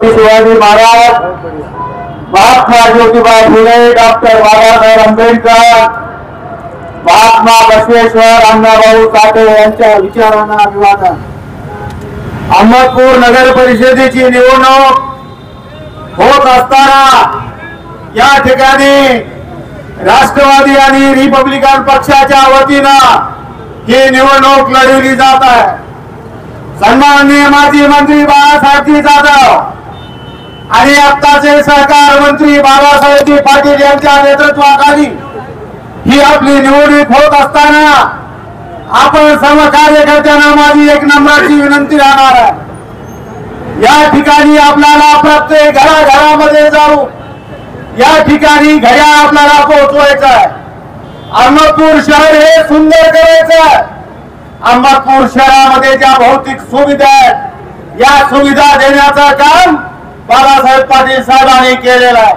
Shivaji Maharaj, Mahatma Jyotiba Phule, doctor Babasaheb Ambedkar, Mahatma Basaveshwar Annabhau Sathe यांच्या विचारांना अभिवादन। अहमदपूर नगर परिषदेची निवडणूक होत असताना या ठिकाणी राष्ट्रवादी आणि रिपब्लिकन पक्षाच्या वतीनं ही निवडणूक लढवली जात आहे। सन्माननीय माजी मंत्री बाळासाहेबजी जाधव आणि आत्ताचे सहकार मंत्री बाबासाहेबजी पाटील यांच्या नेतृत्वाखाली ही आपली निवडणूक होत असताना आपण सर्व कार्यकर्त्यांना माझी एक नम्राची विनंती राहणार आहे। या ठिकाणी आपल्याला प्रत्येक घराघरामध्ये जाऊ या ठिकाणी घड्याळ आपल्याला पोहोचवायचं आहे। अहमदपूर शहर हे सुंदर करायचं आहे। अहमदपूर शहरामध्ये ज्या भौतिक सुविधा आहेत या सुविधा देण्याचं काम बाबासाहेब पाटील साहेबांनी केलेलं आहे।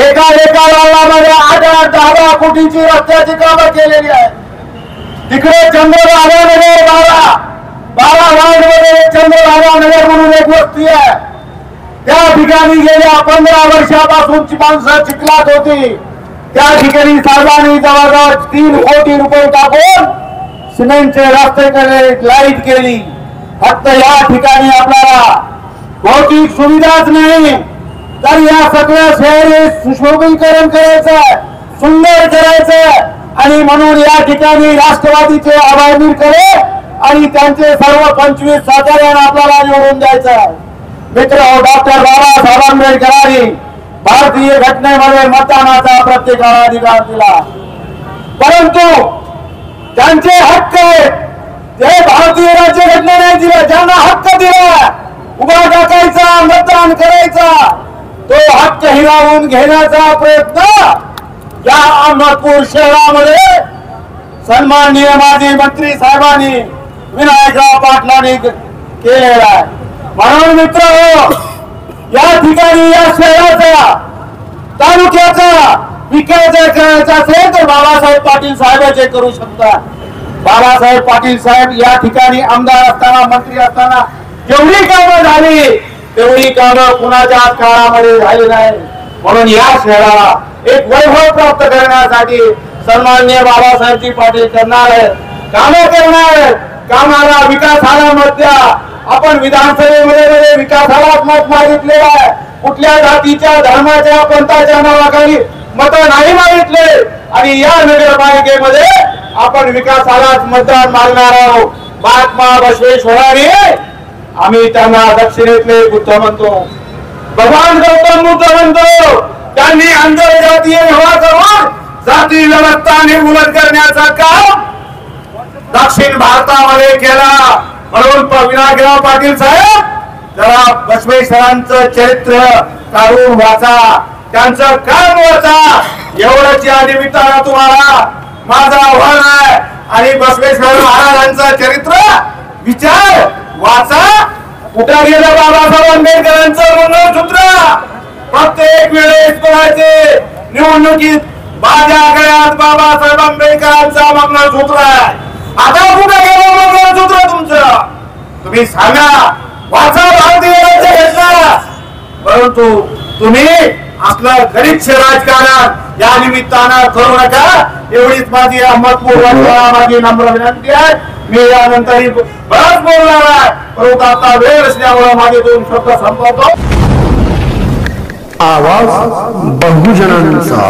एका वार्डामध्ये 8-10 कोटीची रस्त्याची कामं केलेली आहेत। तिकडे चंद्रभागानगर 12 वार्डमध्ये चंद्रभागानगर म्हणून एक वस्ती आहे। त्या ठिकाणी गेल्या 15 वर्षापासूनची माणसं चिखलात होती। त्या ठिकाणी साहेबांनी जवळजवळ 3 कोटी रुपये टाकून सिमेंटचे रस्ते केले, लाईट केली। फक्त या ठिकाणी आपल्याला भौतिक सुविधाच नाही तर या सगळ्या शहरी सुशोभीकरण करायचं, सुंदर करायचं आणि म्हणून या ठिकाणी राष्ट्रवादीचे आभार करे आणि त्यांचे सर्व 25 सहकार्याने आपल्याला निवडून द्यायचं। मित्र डॉक्टर बाबासाहेब आंबेडकरांनी भारतीय घटनेमध्ये मतदानाचा प्रत्येकाला अधिकार दिला, परंतु त्यांचे हक्क ते भारतीय राज्यघटनेने नाही दिला। ज्यांना हक्क दिला उभा टाकायचा, मतदान करायचा, तो हक्क हिरावून घेण्याचा प्रयत्न या अहमदपूर शहरामध्ये सन्माननीय माजी मंत्री साहेबांनी विनायकराव पाटलांनी केलेला आहे। म्हणून मित्र या ठिकाणी या शहराचा तालुक्याचा विकास करायचा असेल तर बाबासाहेब पाटील साहेबांचे करू शकतात। बाबासाहेब पाटील साहेब या ठिकाणी आमदार असताना, मंत्री असताना जेवढी कामं झाली तेवढी कामं कुणाच्या काळामध्ये झाली नाही। म्हणून या शहराला एक वैभव प्राप्त करण्यासाठी सन्माननीय बाबासाहेबजी पाटील करणार आहेत, कामं करणार आहेत। कामाला विकासाला मत द्या। आपण विधानसभेमध्ये विकासाला मत मागितलेलं आहे। कुठल्या जातीच्या, धर्माच्या, पंथाच्या नावाखाली मत नाही मागितले आणि या नगरपालिकेमध्ये आपण विकासालाच मतदान मागणार आहोत। महात्मा बसवेश्वरांनी आम्ही त्यांना दक्षिणेतले बुद्ध म्हणतो, भगवान गौतम बुद्ध म्हणतो। त्यांनी आंतरजातीय व्यवहार करून जाती व्यवस्था निर्मूलन करण्याचा काम दक्षिण भारतामध्ये केला। म्हणून विनायकराव पाटील साहेब जरा बसवेश्वरांचं चरित्र काढून वाचा, त्यांचं काम वाचा। एवढंच या निमित्तानं तुम्हाला माझं आव्हान आहे आणि बसवेश्वर महाराजांचं चरित्र विचार वाचा। कुठं गेलं बाबासाहेब आंबेडकरांचं मंगळसूत्र? प्रत्येक वेळेस बोलायचे निवडणुकीत माझ्या गळ्यात बाबासाहेब आंबेडकरांचं मंगळसूत्र आहे। आता कुठं गेलं मंगळसूत्र तुमचं? तुम्ही सांगा, वाचा भारतीय राज्यघटना। परंतु तुम्ही आपलं गरीबचे राजकारण या निमित्तानं करू नका, एवढीच माझी अहमदपूर माझी नम्र विनंती आहे। मी यानंतरही बरंच बोलणार आहे, परंतु आता वेळ असल्यामुळे माझे 2 शब्द संपवतो। आवाज बहुजनांचा।